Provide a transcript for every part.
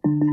Jali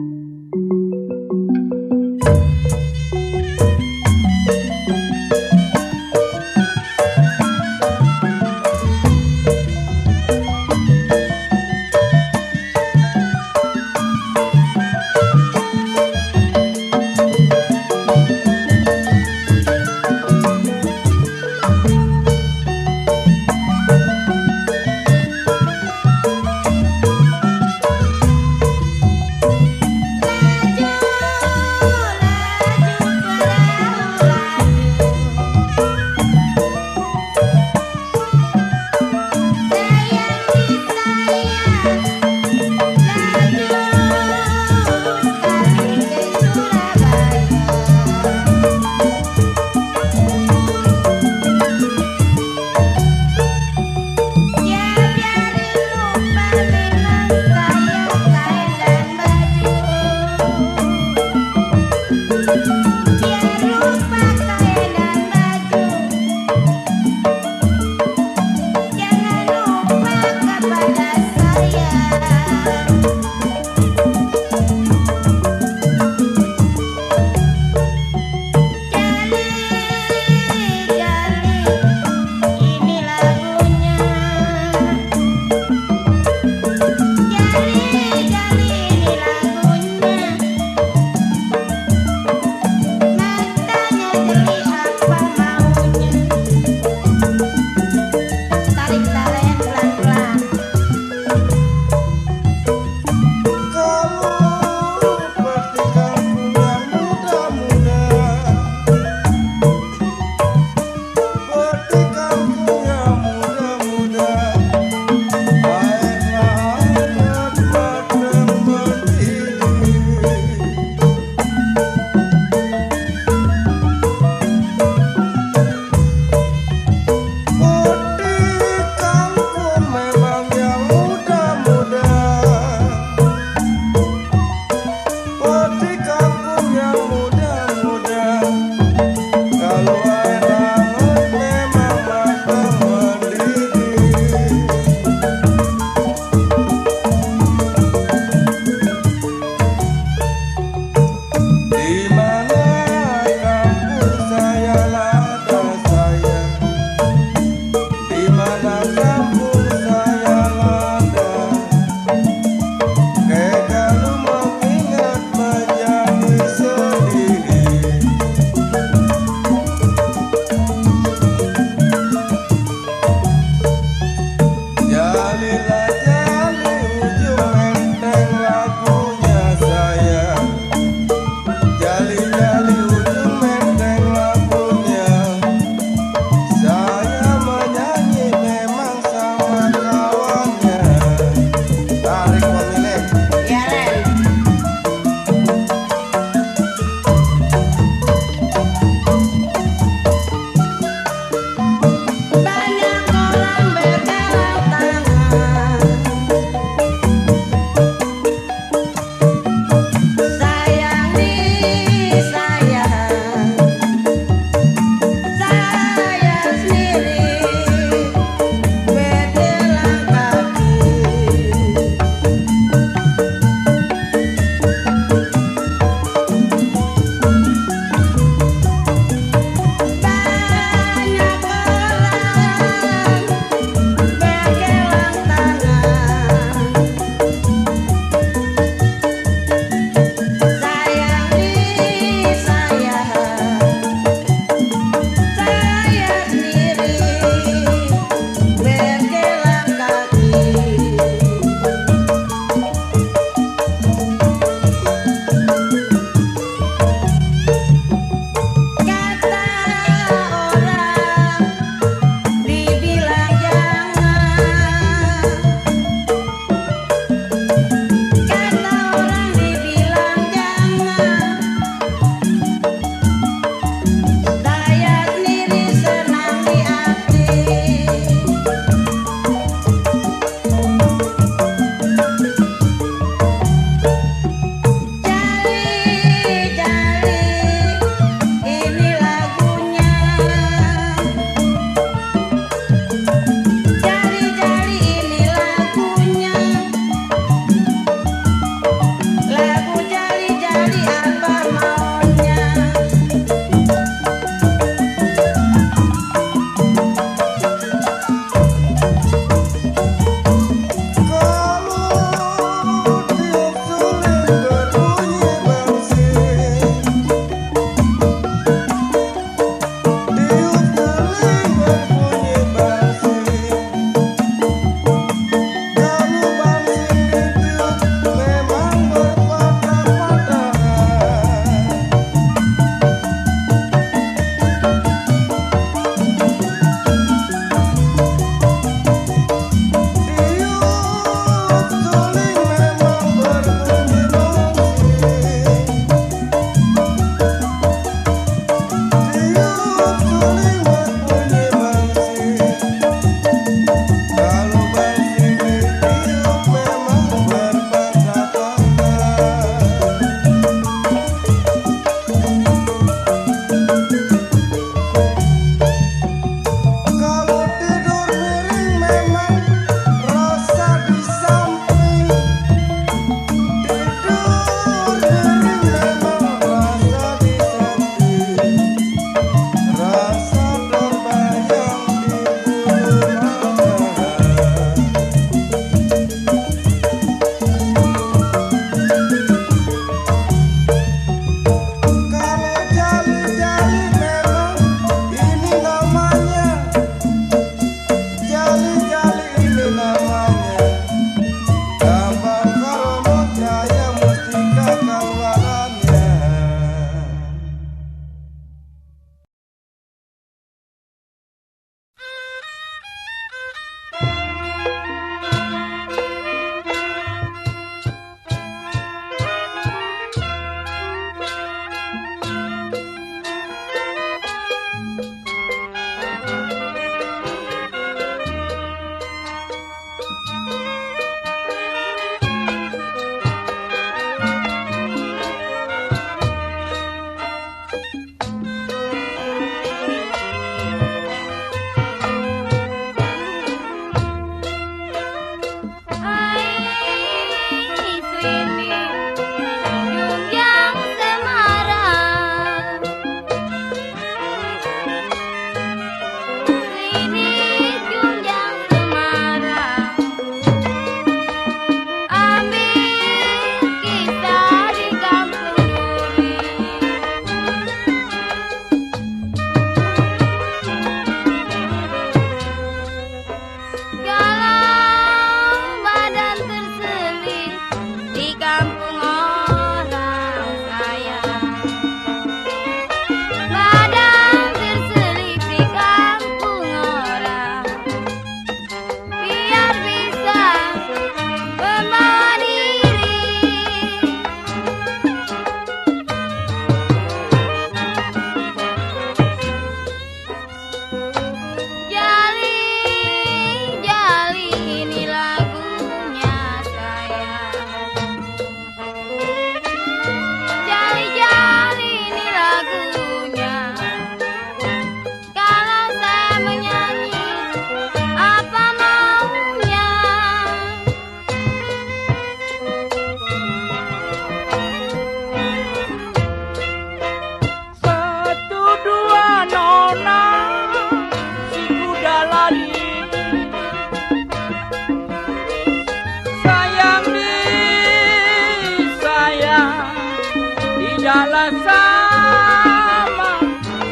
tidaklah sama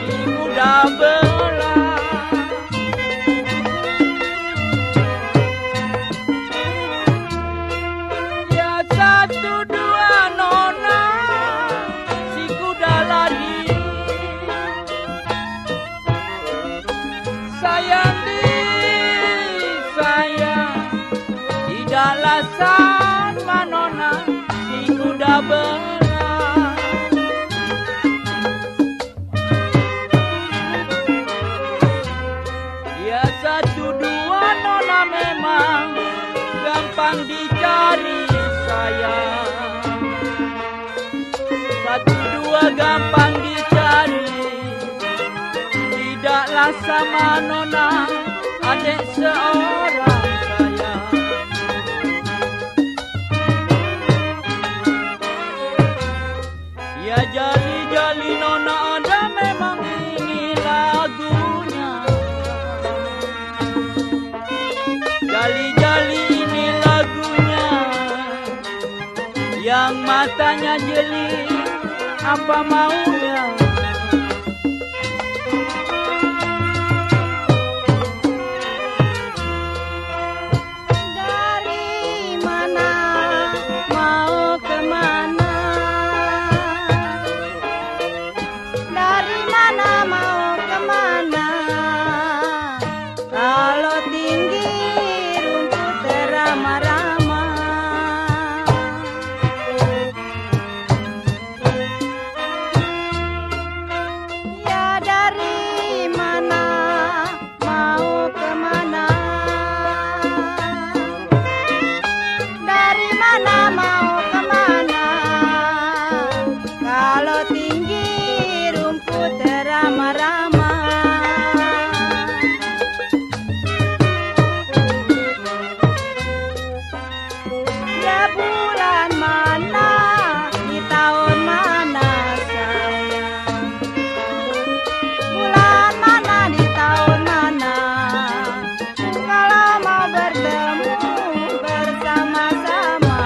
si kuda belah. Ya satu dua nona si kuda lari, sayang di sayang tidaklah sama nona si kuda belah. Ya satu dua nona memang gampang dicari sayang, satu dua gampang dicari, tidaklah sama nona adik seorang sayang. Ya jali-jali nona ada memang ini lagunya, jali-jali ini lagunya, yang matanya jeli apa maunya. Dari mana mau kemana? Dari mana mau kemana? Kalau tinggi rumput terama-rama. Ya dari mana mau kemana? Dari mana mau kemana? Kalau tinggi rumput terama-rama. Ya bulan mana di tahun mana sayang? Bulan mana di tahun mana? Kalau mau bertemu bersama-sama.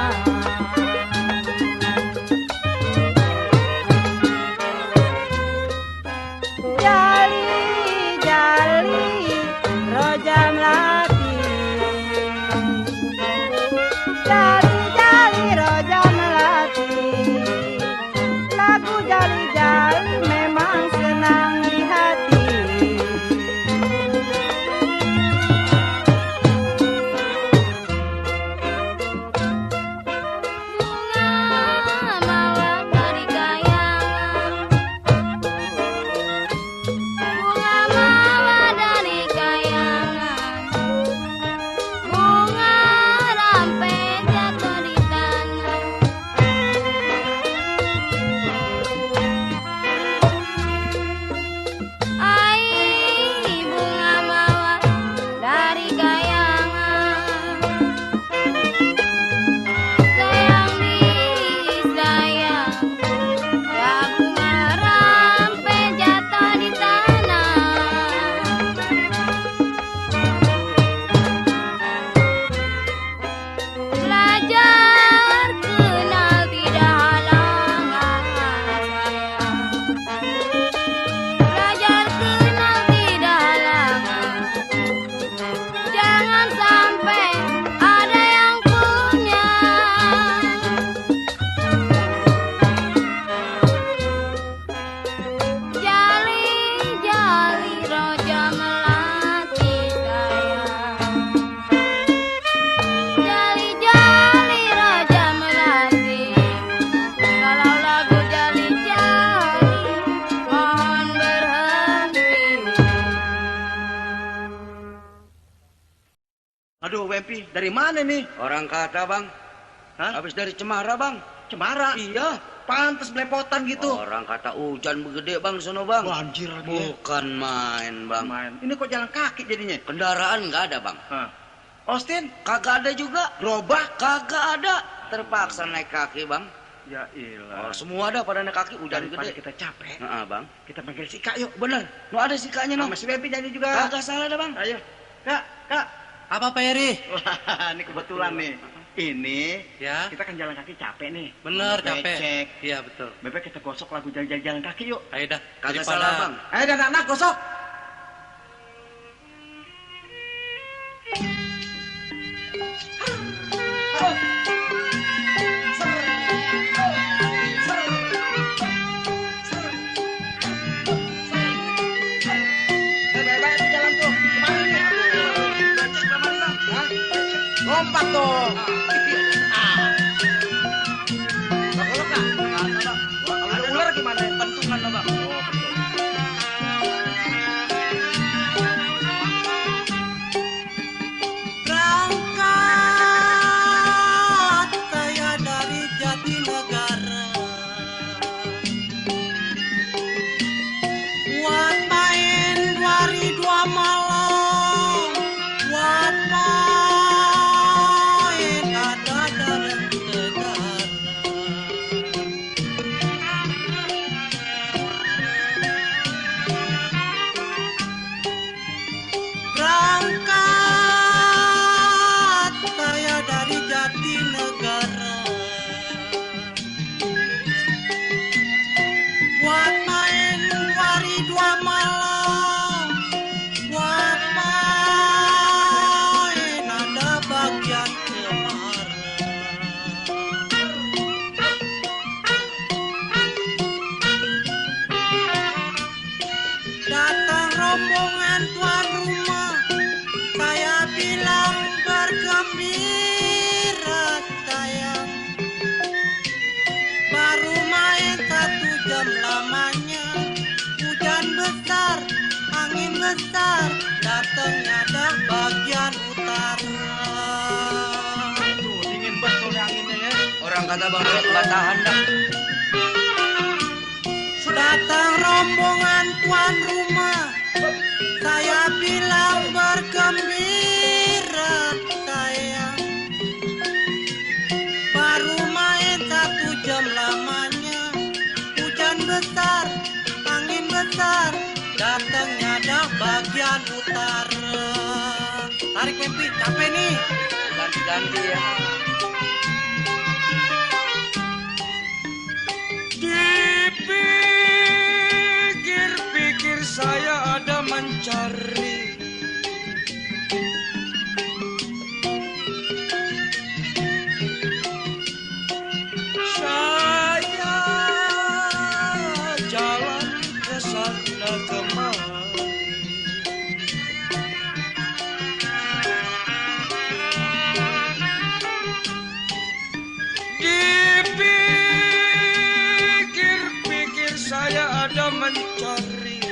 Jali-jali roja melati, jali-jali roja melati, lagu jali-jali memang senang di hati. Bunga mawar dari kayangan, bunga mawar dari kayangan, bunga rampe jatuh di tanah. Ai bunga mawar dari kayangan, sayang di sayang, ya bunga rampe jatuh di tanah. Belajar kenal tidak halangan sayang, belajar kenal tidak halangan. Jangan sampai ada yang punya. Jali-jali roja melati sayang, jali-jali roja melati. Kalau lagu jali-jali mohon berhenti. Aduh, Wempi, dari mana nih? Orang kata bang, Hah? habis dari Cemara bang. Cemara? Iya. Pantes belepotan gitu. Orang kata hujan begede bang, sono bang. Wah, anjir lagi ya. Bukan main bang. Main. Ini kok jalan kaki jadinya? Kendaraan nggak ada bang. Hah. Austin, Kagak ada juga. gerobak? Kagak ada. Terpaksa naik kaki bang. Ya ilah. Oh, semua ada pada naik kaki, hujan Daripada gede. kita capek, Nah, bang. kita panggil si Kak yuk. Bener. Nu ada sikanya no. Sama si Wempi jadi juga. Kagak salah dah bang. Ayo. Kak, Kak. Apa Pak Eri? Wah, ini kebetulan nih. Ini Ya. kita kan jalan kaki capek nih. Bener, capek. Becek. Iya, betul. Bebek kita gosok lagu jalan kaki yuk. Ayo dah. Kagak Daripada- salah bang. Ayo dan anak gosok. Baik-baik di jalan tuh. Kemana nih? Becek kemana bang? Hah? Lompat tuh. Nggak golok nggak? Nggak ada bang. Kalau ada ular gimana? Pentungan lah bang. Oh, betul. Berangkat saya dari Jatinegara, buat main 2 hari 2 malam, buat main ada dan negara. Berangkat saya dari Jatinegara, buat main 2 hari 2 malam, buat main ada bagian cemara. Datang rombongan tuan rumah, saya bilang bergembira sayang. Baru main 1 jam lamanya, hujan besar, angin besar, datangnya dah bagian utara. Tuh, dingin betul nih anginnya ya. Orang kata bang Dodot nggak tahan dah. Datang rombongan tuan rumah, saya bilang bergembira sayang. Baru main 1 jam lamanya, hujan besar, angin besar, datangnya dah bagian utara. Tarik Mimpi, capek nih. Ganti-ganti ya. Dipikir-pikir saya ada mencari, saya jalan ke sana kemari. Dipikir-pikir saya ada mencari,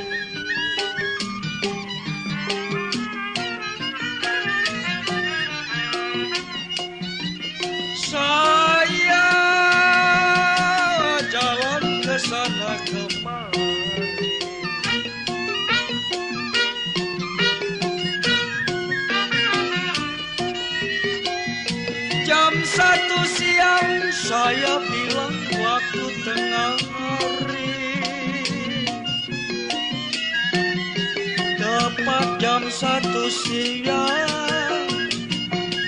saya jalan ke sana kemari. Jam 1 siang saya bilang waktu tengah hari, tepat jam 1 siang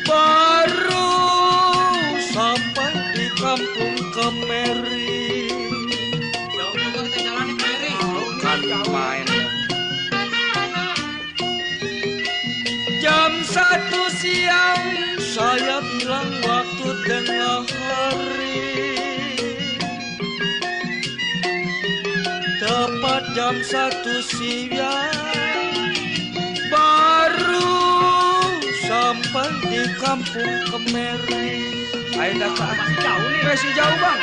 baru sampai di kampung Kemeri. Jauh juga kita jalan nih Mary. Kan main. Jam 1 siang saya bilang waktu tengah hari, tepat jam 1 siang baru sampai di kampung Kemeri. Ayo dah masih jauh nih. Masih jauh bang.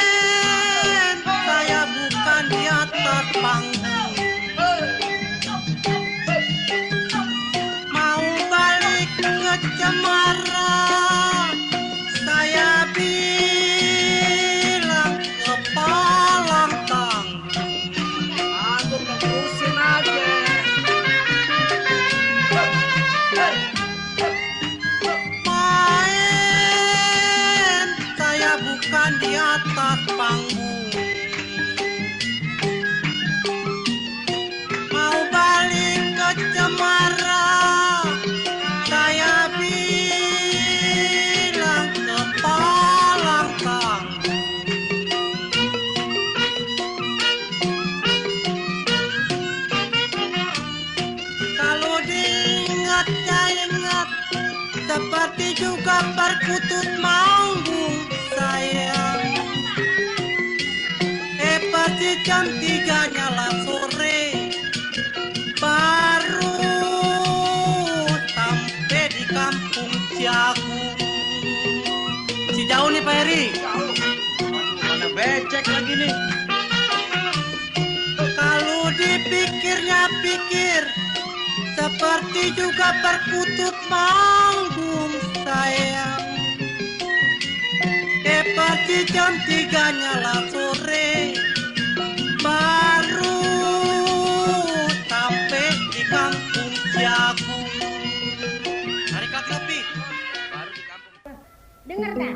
Main saya bukan di atas panggung, mau balik ke Cemara, saya bilang ke Palang Tanggung. Aku terusin aja. gelap, seperti juga perkutut manggung sayang. Pasti jam 3 nyala sore, baru sampai di kampung Ciagung. Si jauh nih Pak Heri. Mana becek lagi nih. Kalau dipikirnya pikir, seperti juga perkutut manggung sayang. Pasti jam 3 nyala sore, baru sampai di kampung Ciagung. Tarik lagi Opi. Baru di kampung. Dengar tak?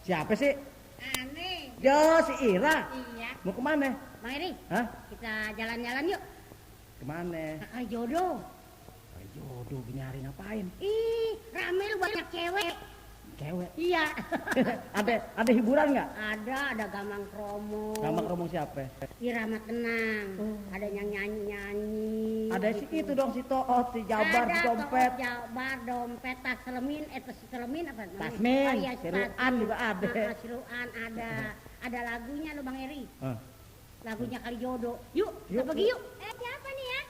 Siapa sih? Aneh. Yo, si Ira. Iya. Mau kemana? Bang Eri, Hah? kita jalan-jalan yuk. Kemana? Kakak jodoh. Jodoh gini hari ngapain? Ih, rame lu banyak cewek. Cewek. Iya. Ada hiburan nggak? ada gamang promo. Gampang ngomong siapa? Irama tenang. Ada yang nyanyi-nyanyi. Ada si itu dong, si Toot, si Jabar, si Dompet. Toot, Jabar, dompet, tas selemin, tas selemin apa namanya? Tasmin, Oh, iya, Siruan tasmin. juga ada. Siruan ada. Ada lagunya lo Bang Eri. Hah? Lagunya Kali Jodoh. Yuk, kita Yuk, pergi yuk. yuk. Siapa nih ya?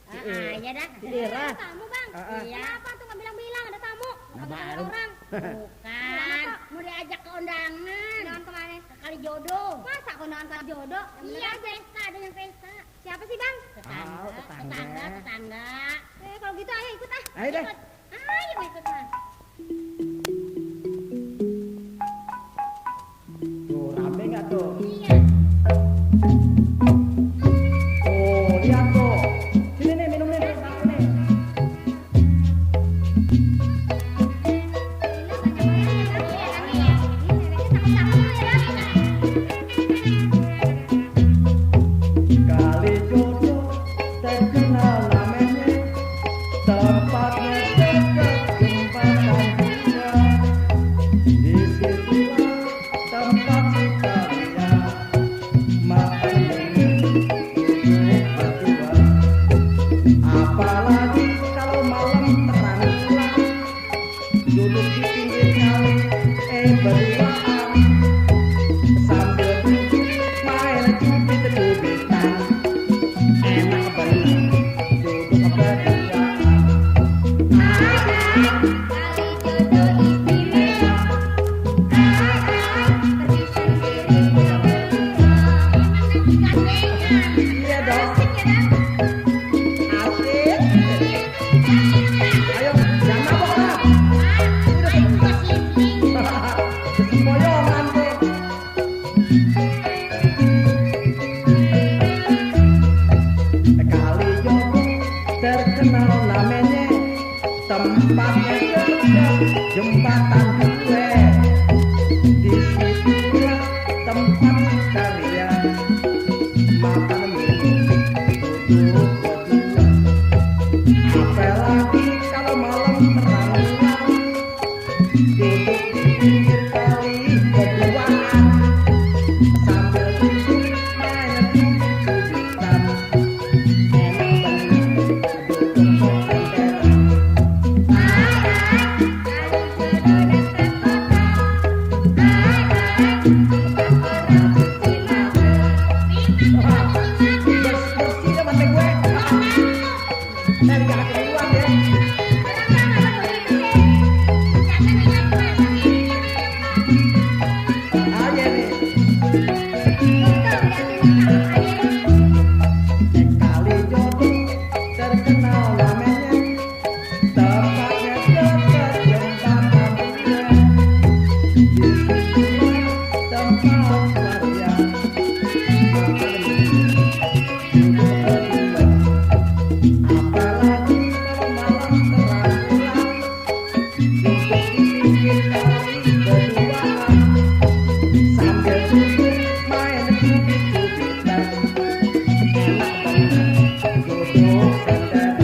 Si Ira. Iya dah. Si Ira. Tamu Bang. Iya. Kenapa tuh nggak bilang-bilang ada tamu? Nah, Ada baru. orang. Bukan. Mau diajak ke undangan. Undangan kemana? Ke Kali Jodoh. Masa ke undangan Kali Jodoh? Iya, pesta. Ada yang pesta. Siapa sih Bang? Tahu, tetangga. Tetangga. Kalau gitu ayo ikut ah. Ayo deh. Ikut. Ayo ikut Mas. Tuh, rame nggak tuh? Iya. Oh, lihat tuh. Sini nih, minum nih. Satu nih. Kali jodoh terkenal namanya. apalagi kalau malam terang bulan duduk di pinggir kali berduaan sambil duduk main cubit-cubitan enak bener duduk berduaan. Iya dong. Asik. Ayo, jangan mabok lah. Sempoyongan tuh. Kali Jogo terkenal namanya, tempatnya dekat jembatan gue. Di situlah tempat sekalian makan minum duduk berdua. Apalagi kalau malam terang bulan duduk di pinggir kali berduaan sambil duduk main cubit-cubitan enak bener duduk beremperan. Bersih deh mata gue. Dan jangan keduluan ya. Aja nih. Kali Jogo terkenal namanya, tempatnya dekat jembatan gue. Di situlah tempat sekalian makan minum duduk berdua. Apalagi kalau malam terang bulan duduk di pinggir kali berduaan sambil duduk main cubit-cubitan enak bener duduk senderan.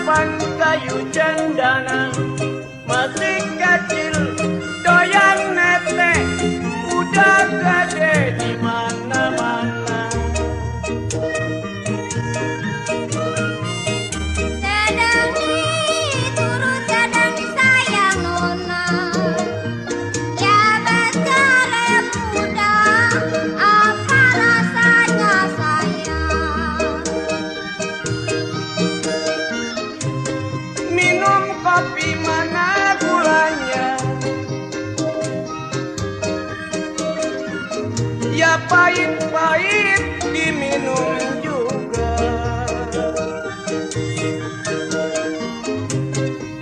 Pan kayu cendana masih kecil doyan nete udah gede di mana-mana. Sedang diturut sedang disayang nona, ya becale muda apa rasanya sayang. Minum kopi mana gulanya, ya pahit-pahit diminum juga.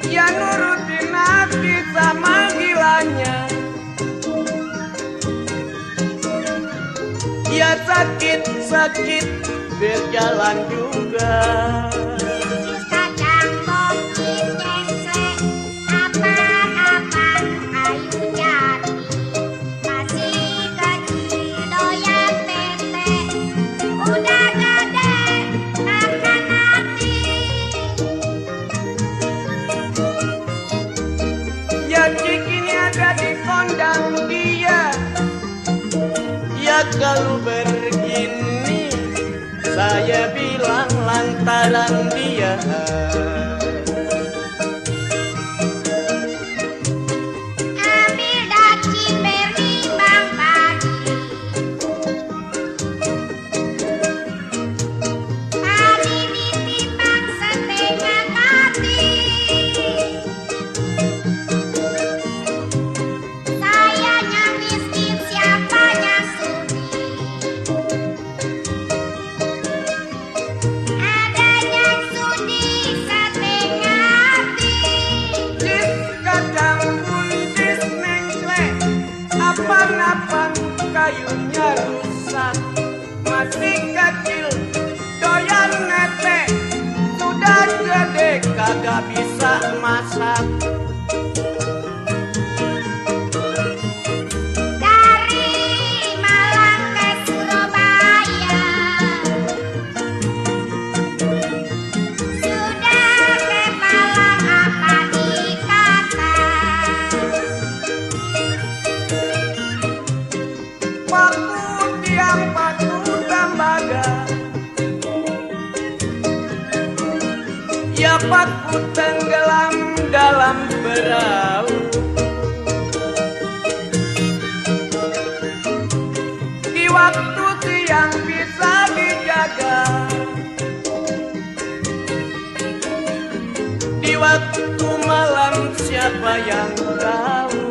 Ya nurutin hati sama gilanya, ya sakit-sakit biar jalan juga. Kacang kopi cengkle apa-apa ayu jati, masih kecil doyan tete udah gede makan hati. Kalau begini saya bilang lantaran dia ambil daging berimbang padi. Padi ditimbang setengah kati. Saya yang miskin, siapa yang sudi? Ada yang sudi setengah hati. Cis kacang buncis nengklek Apaan-apaan kayunya rusak Masih kecil doyan netek Sudah gede kagak bisa masak Dari Malang ke Surabaya, sudah ke Malang apa dikata? Paku tiang paku tambaga Ya paku tenggelam dalam perahu Di waktu siang bisa dijaga Di waktu malam siapa yang tahu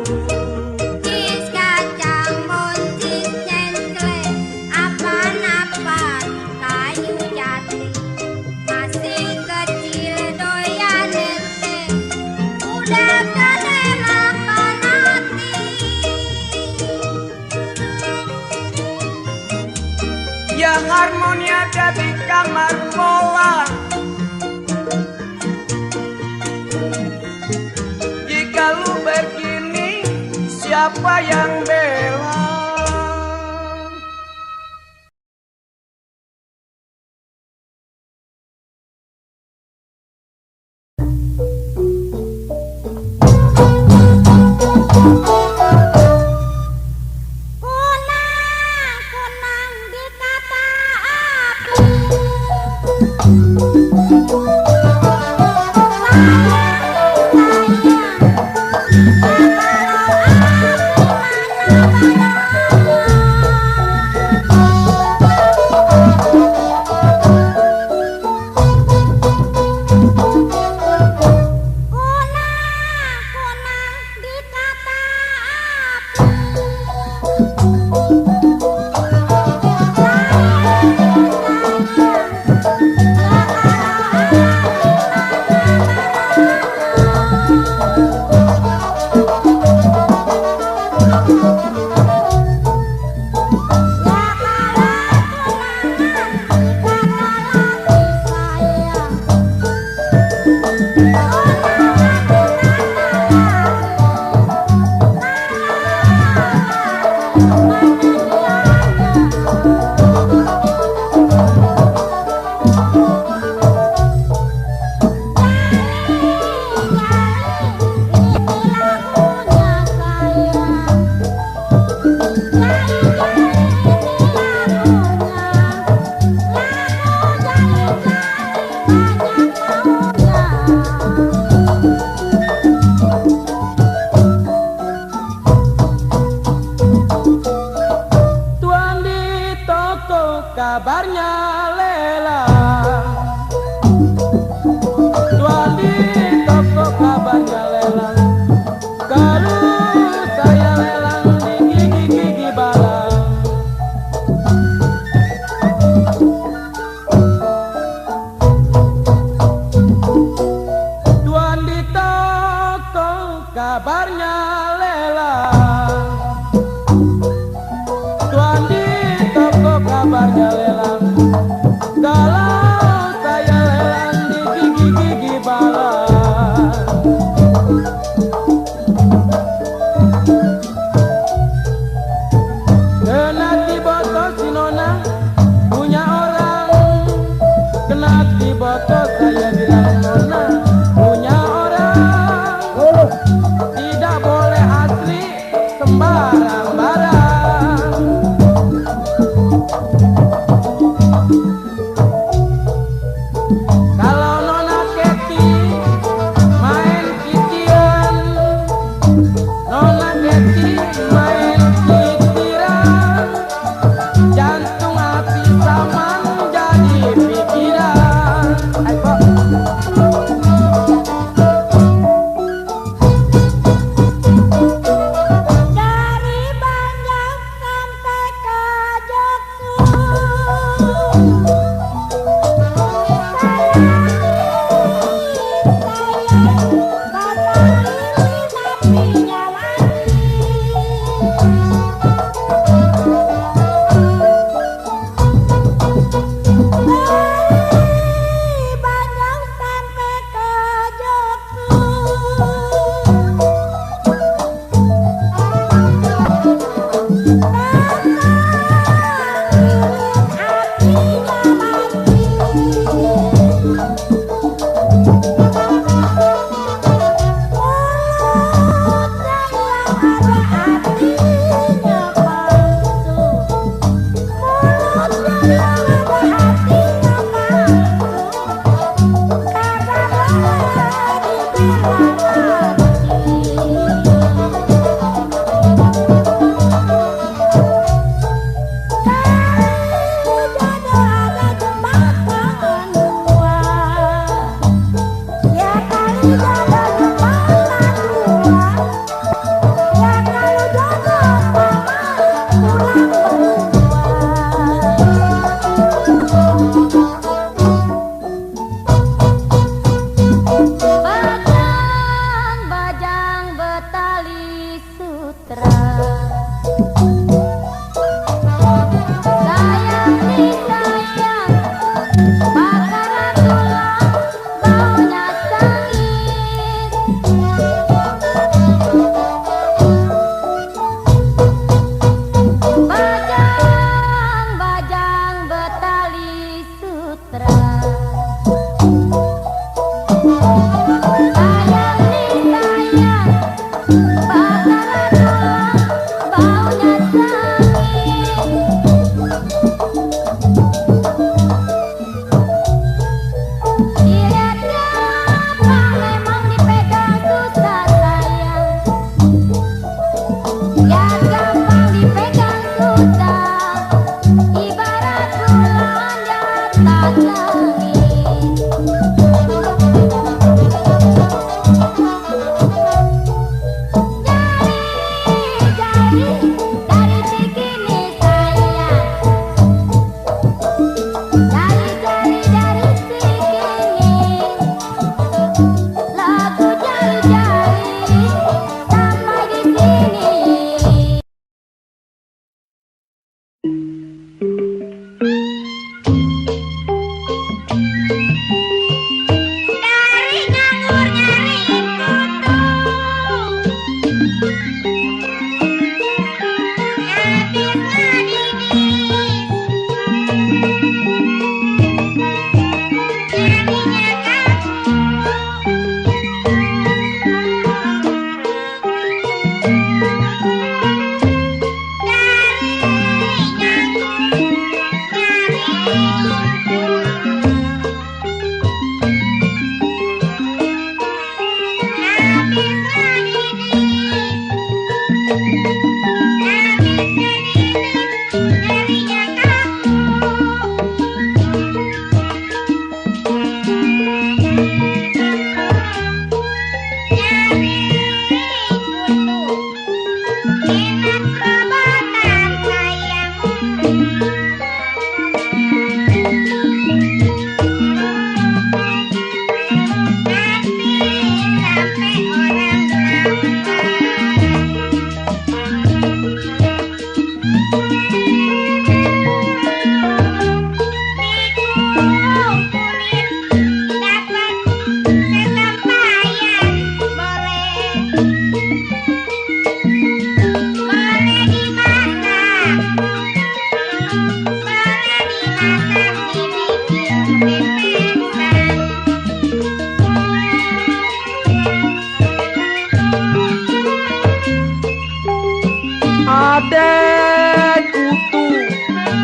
Cis kacang buncis cengklek, apaan-apaan kayu jati. Masih kecil doyan netek, udah gede makan hati. Ya harmoni ada di kamar pola Jika lu begini siapa yang bela Kunang dikata api. kabarnya lelang. Tuan di toko kabarnya lelang. Kalau saya lelang di gigi-gigi balang. Tuan di toko kabarnya lelang. Tuan di toko kabarnya lelang. Kalau saya lelang di gigi-gigi balang. Kena di botol si nona punya orang. Kena di botol saya bilang nona punya orang. Tidak boleh asli sembarang barang.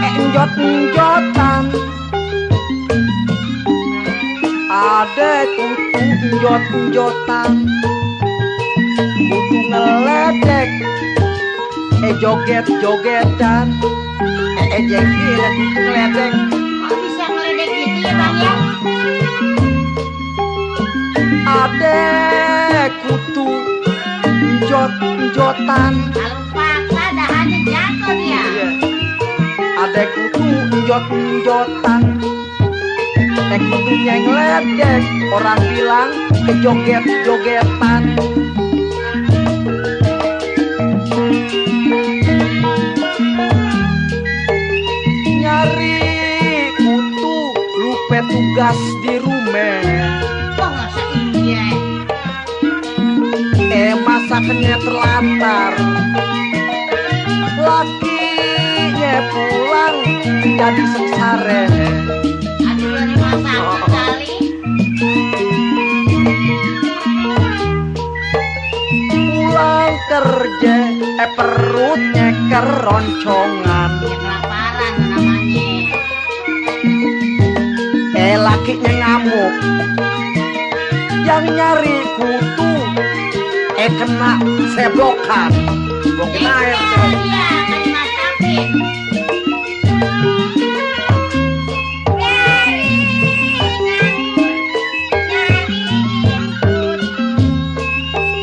enjot-enjotan, ada kutu enjot-enjotan, kutu ngeledek, joget-jogetan, jengkil kutu ngeledek. Kok bisa ngeledek gitu ya Bang ya? Ada kutu enjot-enjotan. Kalau paksa dahannya jatuh dia. Ada kutu enjot-enjotan, kutunya ngeledek, orang bilang kejoget-jogetan. Nyari kutu lupa tugas di rumah. Kok masa iya? Masakannya terlantar, lakinya pulang jadi sengsara. Aduh dari masakan kali. Pulang kerja, perutnya keroncongan. Ya kelaparan namanya. Lakinya ngamuk, yang nyari kutu kena seblokan. Seblokan air. Iya, kan masakin.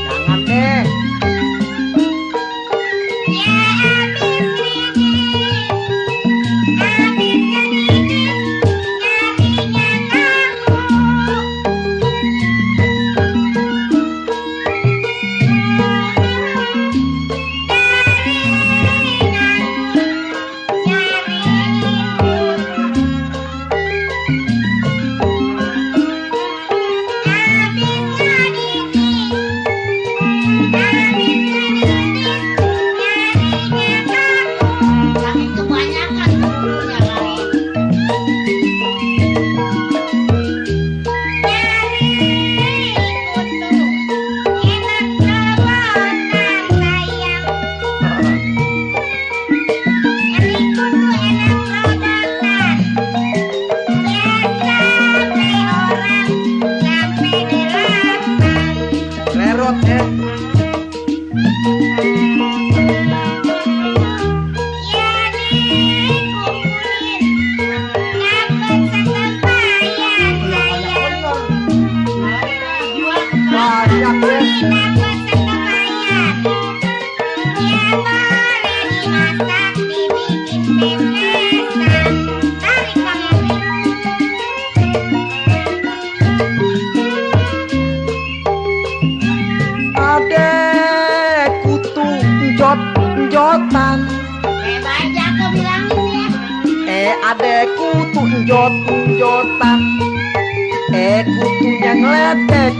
Jangan deh. banyak deh. Adek kutu jot-jotan. Baca aku bilangin ya. Adek kutu jot-jotan. Kutunya ngeledek.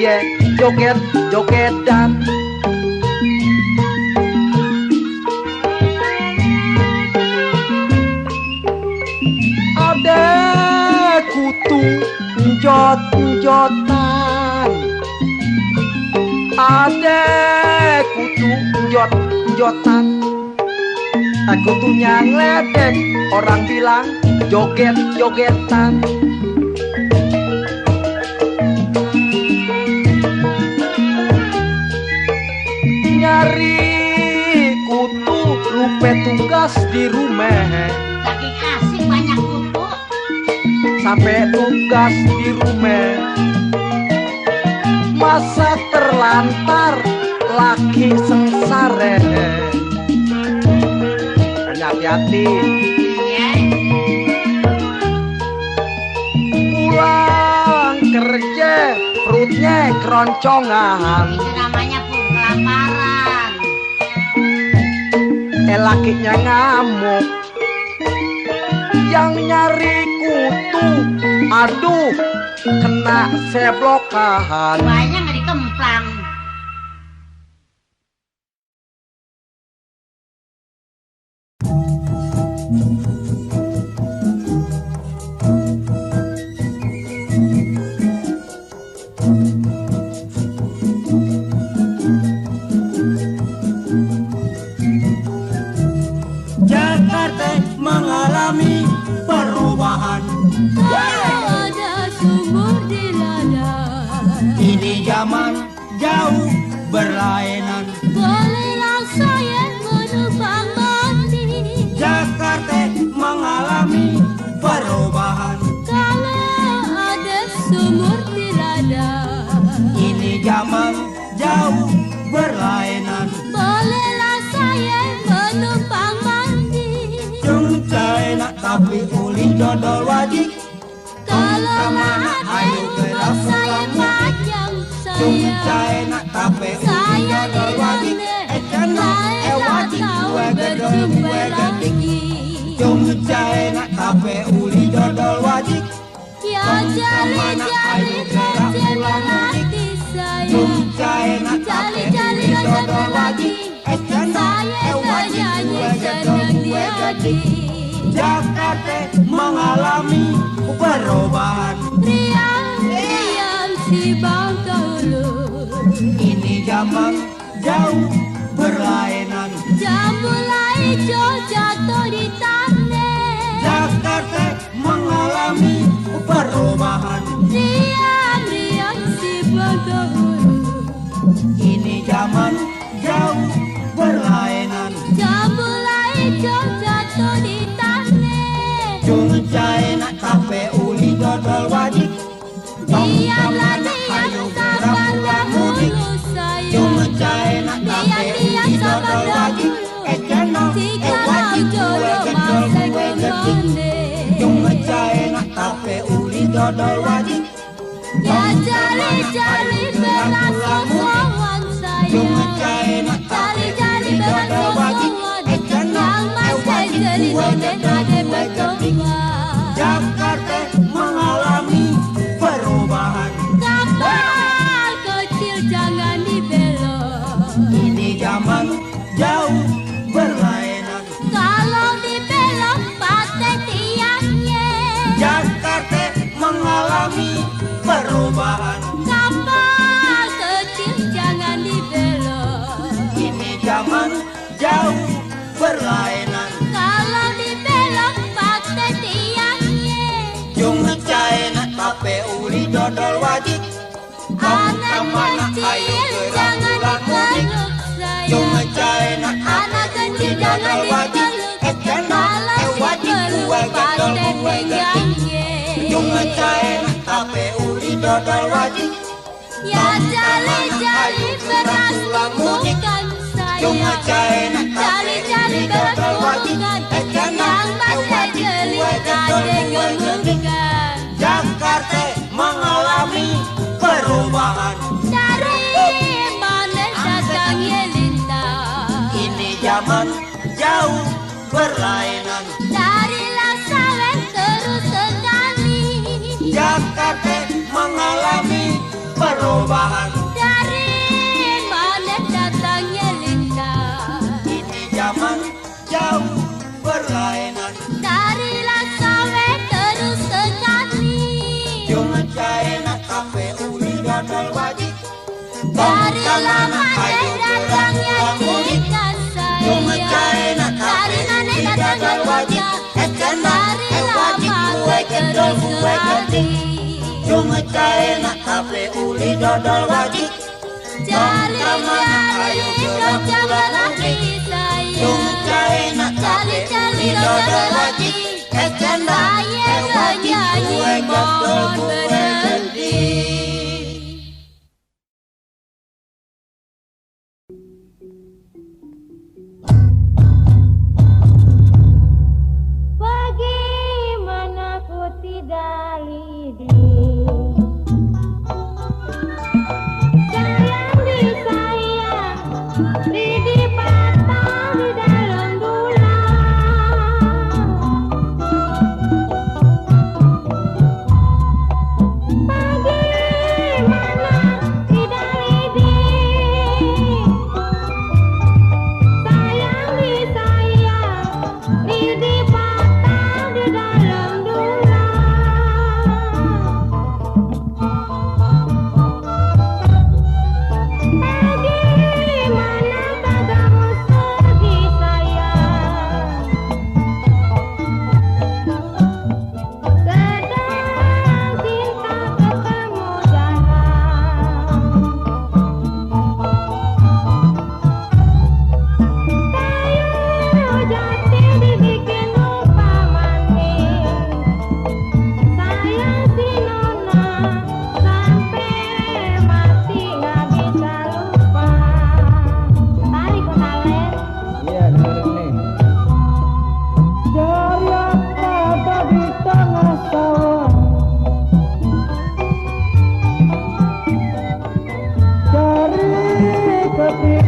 Dia joget-jogetan. Adek kutu jot-jotan. Adek kutu jot-jotan. Kutunya ngeledek. Orang bilang joget-jogetan. Nyari kutu lupa tugas di rumah. Saking asik banyak kutu. Sampai tugas di rumah. Masa terlantar laki sengsara. Hati-hati. Iya. Pulang kerja perutnya keroncongan. Itu namanya pun kelaparan. Lakinya ngamuk. Yang nyari kutu, aduh, kena seblokan. Banyak nggak dikemplang. Jakarta mengalami perubahan. Ada sumur di ladang. Ini zaman jauh berlainan. Bolehlah saya menumpang mandi. Jakarta mengalami perubahan. Kalau ada sumur di ladang. Ini zaman jauh berlainan. Bolehlah saya menumpang mandi. Jung cai nak tapi uli dodol wajib. Kalau ada umur saya panjang, Jung saya cai nak tapi uli dodol wajib. saya tak tahu berjumpa lagi. Jung cai nak tapi uli dodol wajib. Ya jali-jali kecewa hati saya. Jali-jali kecewa lagi. Saya bernyanyi senang di hati. Jakarta mengalami perubahan. Riang-riang si bangka ulu. Ini zaman jauh berlainan. Jamula hijau jatuh di tanah. Jakarta mengalami perubahan. Riang-riang si bangka ulu. Ini zaman jauh berlainan. Jamula hijau jatuh di tanah. Jung cai nak tape uli dodol wajib. Diamlah diam sabarlah mulu saya. Jung cai nak tape uli dodol wajib. Jikalau jodoh masa kemana. Jung cai nak tape uli dodol wajib. Ya jali-jali berlangsung kawan saya. Jali-jali berlangsung kawan. Yang masih jadi bonek ada berkembang. Jakarta mengalami perubahan. Kapal kecil jangan dibelok. Ini zaman jauh berlainan. Kalau dibelok pakai tiangnya. Jakarta mengalami perubahan. Kapal kecil jangan dibelok. Ini zaman jauh berlainan. Kalau dibelok pakai tiangnya. Jung cai nak tape uli dodol wajib. Anak kecil jangan dipeluk saya. Jung cai nak Anak kecil jangan dipeluk. Kalau dipeluk pakai pinggangnya. Jung cai nak tape uli dodol wajib. Ya jali-jali beras tumpukan sayang, jali-jali beras tumpukan yang masih gelis kade gemungkan. Jakarta mengalami perubahan. Dari mana datangnya lintang? Ini zaman jauh berlainan. Carilah sawit terus sekali. Jakarta mengalami perubahan. Dari mana datangnya lintang? Ini zaman jauh berlainan. Carilah sawit terus sekali. Cuma China kafe uli dodol wajib. Darilah mana datangnya ikan Cuma saya. China Dari kafe mana uli datangnya dodol wajib. ikan? Darilah wajib mana kue cendol terus kue sekali. Cuma China kafe uli dodol wajib. Jali-jali dodol lelaki saya. Cuma China kafe Jali-jali uli dodol dodol lelaki. wajib. Cendol Saya wajib menyanyi kue cendol mohon kue berhenti. Bagaimana ku tidak lidi, sayang disayang, lidi patah di dalam bulan. Bagaimana tidak lidi, sayang disayang, lidi patah di dalam bulan. Bagaimana kagak pergi sayang, sedang cinta ketemu jarang. Kayu jati dibikin lupa manis, sayang si nona sampai mati nggak bisa lupa. Tarik kontalen. Iya, dengerin nih. Jarak kata di tengah sawah, cari kepi